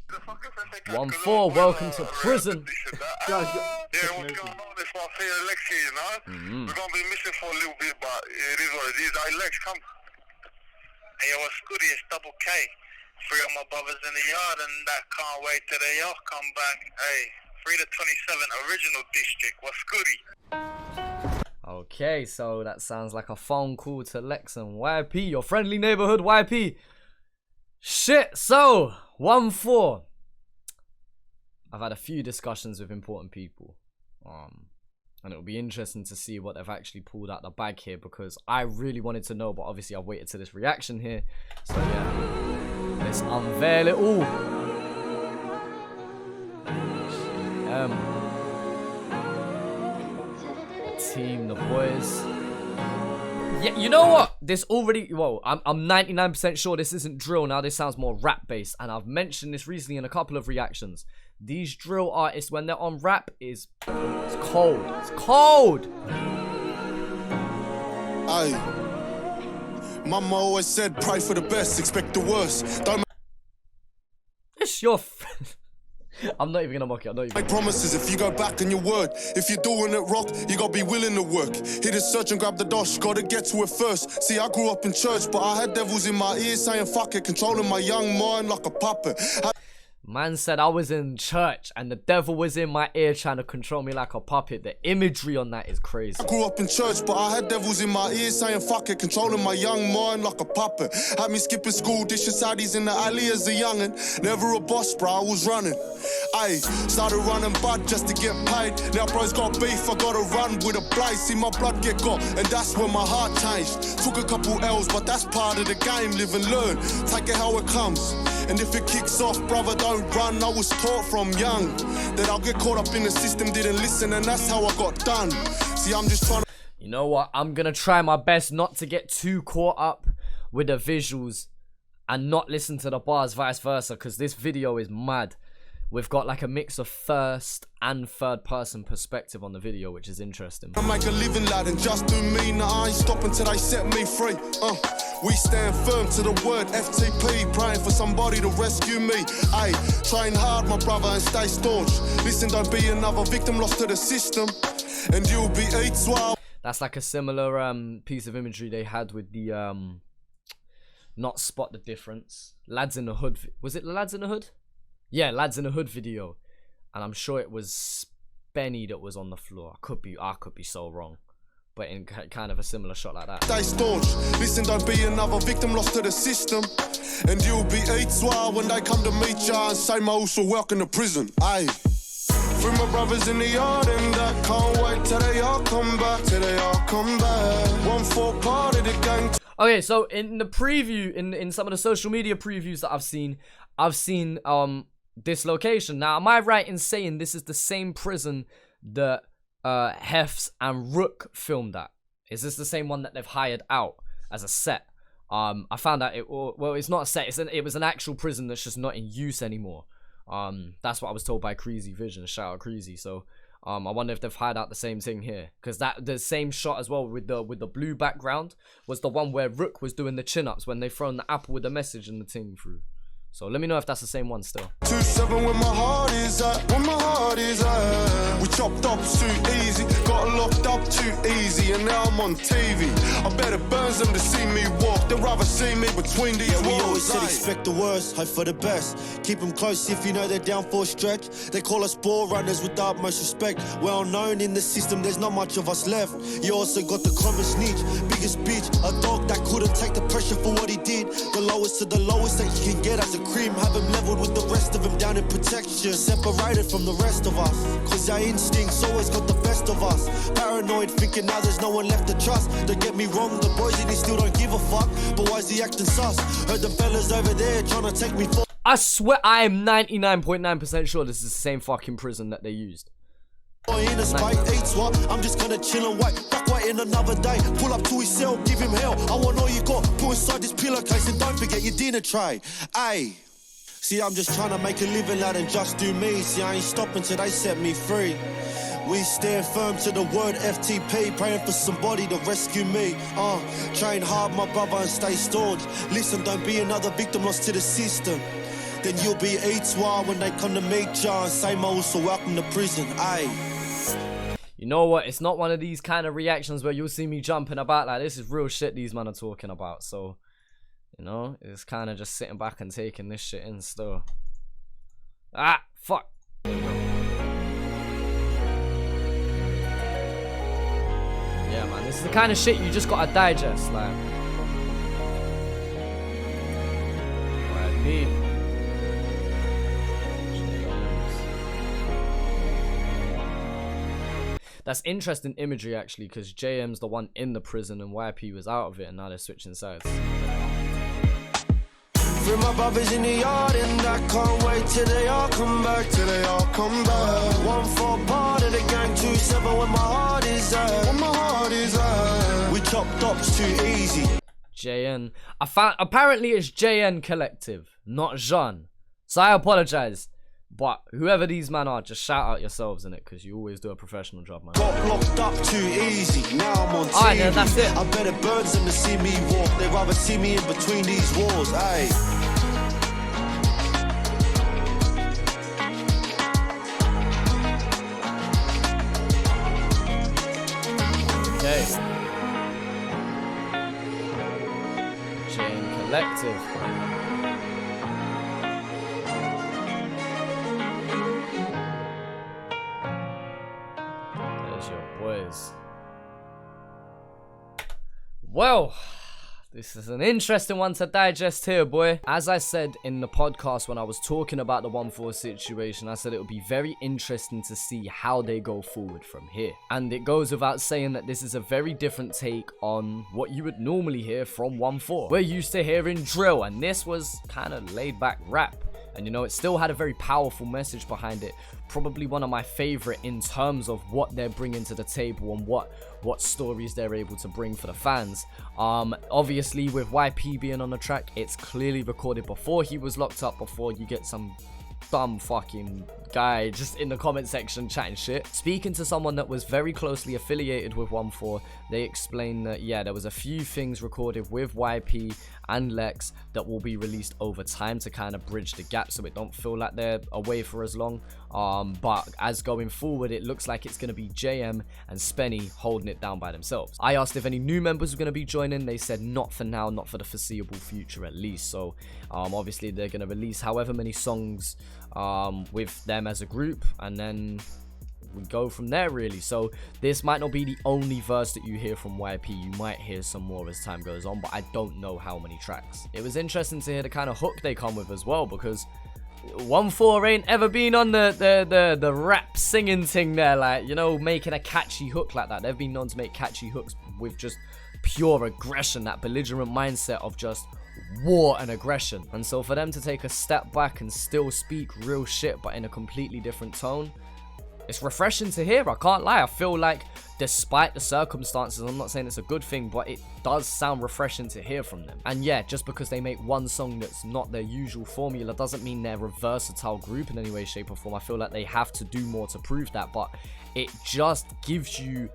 1-4, welcome to prison. Yeah, what's going on? It's my favorite Lex here, you know? We're gonna be missing for a little bit, but it is what it is. Hey, Lex, come. Hey, yo, what's good? It's Double K. Free of my brothers in the yard, and that can't wait till they all come back. Hey, free the 27 original district. What's goody? Okay, so that sounds like a phone call to Lex and YP, your friendly neighborhood YP. Shit, so 1-4. I've had a few discussions with important people, and it'll be interesting to see what they've actually pulled out the bag here, because I really wanted to know, but obviously I've waited to this reaction here. So yeah, let's unveil it all. The team, the boys. Yeah, you know what? This already, well, I'm 99% sure this isn't drill now. This sounds more rap based, and I've mentioned this recently in a couple of reactions. These drill artists, when they're on rap, it's cold. It's cold. Aye. Mama always said, pray for the best, expect the worst. Don't It's your I'm not even gonna mock it. I'm not even make promises if you go back on your word. If you're doing it rock, you gotta be willing to work. Hit a search and grab the dosh, gotta get to it first. See, I grew up in church, but I had devils in my ears saying fuck it, controlling my young mind like a puppet. Man said I was in church and the devil was in my ear trying to control me like a puppet. The imagery on that is crazy. I grew up in church, but I had devils in my ears saying fuck it, controlling my young mind like a puppet. Had me skipping school, dishing saddies in the alley as a youngin'. Never a boss, bro, I was running. Ayy, started running bud just to get paid. Now bro's got beef, I gotta run with a blaze. See my blood get got, and that's when my heart changed. Took a couple L's, but that's part of the game. Live and learn, take it how it comes. And if it kicks off, brother, don't run. I was taught from young that I'll get caught up in the system, didn't listen, and that's how I got done. See, I'm just trying to... You know what? I'm gonna try my best not to get too caught up with the visuals and not listen to the bars, vice versa, because this video is mad. We've got like a mix of first and third person perspective on the video, which is interesting. I make a living, lad, and just do me. Nah, I ain't stopping till they set me free. We stand firm to the word FTP, praying for somebody to rescue me. Ay, train hard, my brother, and stay staunch. Listen, don't be another victim lost to the system, and you'll be eats while. That's like a similar piece of imagery they had with the not spot the difference. Lads in the Hood. Was it Lads in the Hood? Yeah, Lads in the Hood video, and I'm sure it was Benny that was on the floor. I could be so wrong, but in kind of a similar shot like that. Stay staunch. Listen, don't be another victim lost to the system, and you'll be eats while when they come to meet ya and say my also welcome to prison. Aye. Free my brothers in the yard, and I can't wait till they all come back. Till they all come back. 1-4 part of the gang. Okay, so in the preview, in some of the social media previews that I've seen this location. Now, am I right in saying this is the same prison that Hefs and Rook filmed at? Is this the same one that they've hired out as a set? I found out well, it's not a set. It was an actual prison that's just not in use anymore. That's what I was told by Creasy Vision. Shout out Creasy. So I wonder if they've hired out the same thing here, because the same shot as well with the blue background was the one where Rook was doing the chin-ups when they thrown the apple with the message and the thing through. So let me know if that's the same one still. 2-7 when my heart is at, when my heart is at. We chopped up too easy, got locked up too easy, and now I'm on TV. I bet it burns them to see me walk, they'd rather see me between these walls. We always said expect the worst, hope for the best. Keep them close if you know they're down for a stretch. They call us ball runners with the utmost respect. Well known in the system, there's not much of us left. You also got the common snitch, biggest bitch, a dog that couldn't take the pressure for what he did. The lowest to the lowest that you can get as a cream, have him leveled with the rest of him down in protection, separated from the rest of us, cause our instincts always got the best of us. Paranoid, thinking now there's no one left to trust. Don't get me wrong, the boys in here still don't give a fuck, but why's he acting sus? Heard the fellas over there trying to take me for... I swear I am 99.9% sure this is the same fucking prison that they used. In a spite, eats what? I'm just gonna chill and wait. Fuck waiting another day. Pull up to his cell, give him hell. I want all you got. Put inside this pillowcase and don't forget your dinner tray. Ayy. See, I'm just trying to make a living, lad, and just do me. See, I ain't stopping till they set me free. We stand firm to the word FTP, praying for somebody to rescue me. Train hard, my brother, and stay staunch. Listen, don't be another victim lost to the system, then you'll be H1 when they come to meet ya. And same old, so welcome to prison, aye. You know what? It's not one of these kind of reactions where you'll see me jumping about. Like, this is real shit these men are talking about. So, you know, it's kind of just sitting back and taking this shit in still. Ah, fuck. There we go. Yeah, man, this is the kind of shit you just gotta digest, like. R.I.P. That's interesting imagery, actually, because JM's the one in the prison and YP was out of it, and now they're switching sides. Free my brothers in the yard, and I can't wait till they all come back, till they all come back. 1-4 part of the gang, 2-7 when my heart is at, when my heart is at. We chopped ups too easy. JN. Apparently it's JN Collective, not Jean. So I apologize. But whoever these men are, just shout out yourselves in it, because you always do a professional job, man. Got locked up too easy, now I'm on TV. Alright, then, that's it. I bet it burns them to see me walk. They'd rather see me in between these walls, aye. Okay. Chain Collective. Boys. Well, this is an interesting one to digest here, boy. As I said in the podcast when I was talking about the 1-4 situation, I said it would be very interesting to see how they go forward from here. And it goes without saying that this is a very different take on what you would normally hear from 1-4. We're used to hearing drill, and this was kind of laid back rap. And you know, it still had a very powerful message behind it. Probably one of my favorite in terms of what they're bringing to the table and what stories they're able to bring for the fans. Obviously, with YP being on the track, it's clearly recorded before he was locked up, before you get some dumb fucking guy just in the comment section chatting shit. Speaking to someone that was very closely affiliated with 1-4, they explained that, yeah, there was a few things recorded with YP and Lex that will be released over time to kind of bridge the gap so it don't feel like they're away for as long. But as going forward, it looks like it's going to be JM and Spenny holding it down by themselves. I asked if any new members were going to be joining. They said not for now, not for the foreseeable future at least. So obviously they're going to release however many songs with them as a group, and then we go from there, really. So this might not be the only verse that you hear from YP. You might hear some more as time goes on, but I don't know how many tracks. It was interesting to hear the kind of hook they come with as well, because 1-4 ain't ever been on the rap singing thing there, like, you know, making a catchy hook like that. They've been known to make catchy hooks with just pure aggression, that belligerent mindset of just war and aggression. And so for them to take a step back and still speak real shit but in a completely different tone, it's refreshing to hear. I can't lie. I feel like despite the circumstances, I'm not saying it's a good thing, but it does sound refreshing to hear from them. And yeah, just because they make one song that's not their usual formula doesn't mean they're a versatile group in any way, shape or form. I feel like they have to do more to prove that, but it just gives you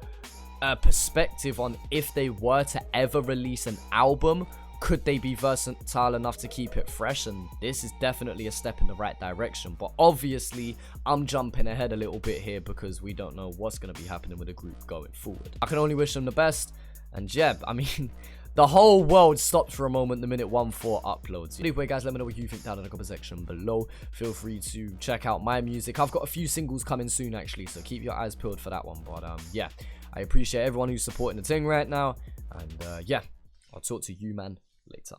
a perspective on if they were to ever release an album, could they be versatile enough to keep it fresh? And this is definitely a step in the right direction. But obviously, I'm jumping ahead a little bit here because we don't know what's going to be happening with the group going forward. I can only wish them the best. And yeah, I mean, the whole world stopped for a moment the minute 1-4 uploads. Anyway, guys, let me know what you think down in the comment section below. Feel free to check out my music. I've got a few singles coming soon, actually, so keep your eyes peeled for that one. But yeah, I appreciate everyone who's supporting the thing right now. And yeah, I'll talk to you, man, later.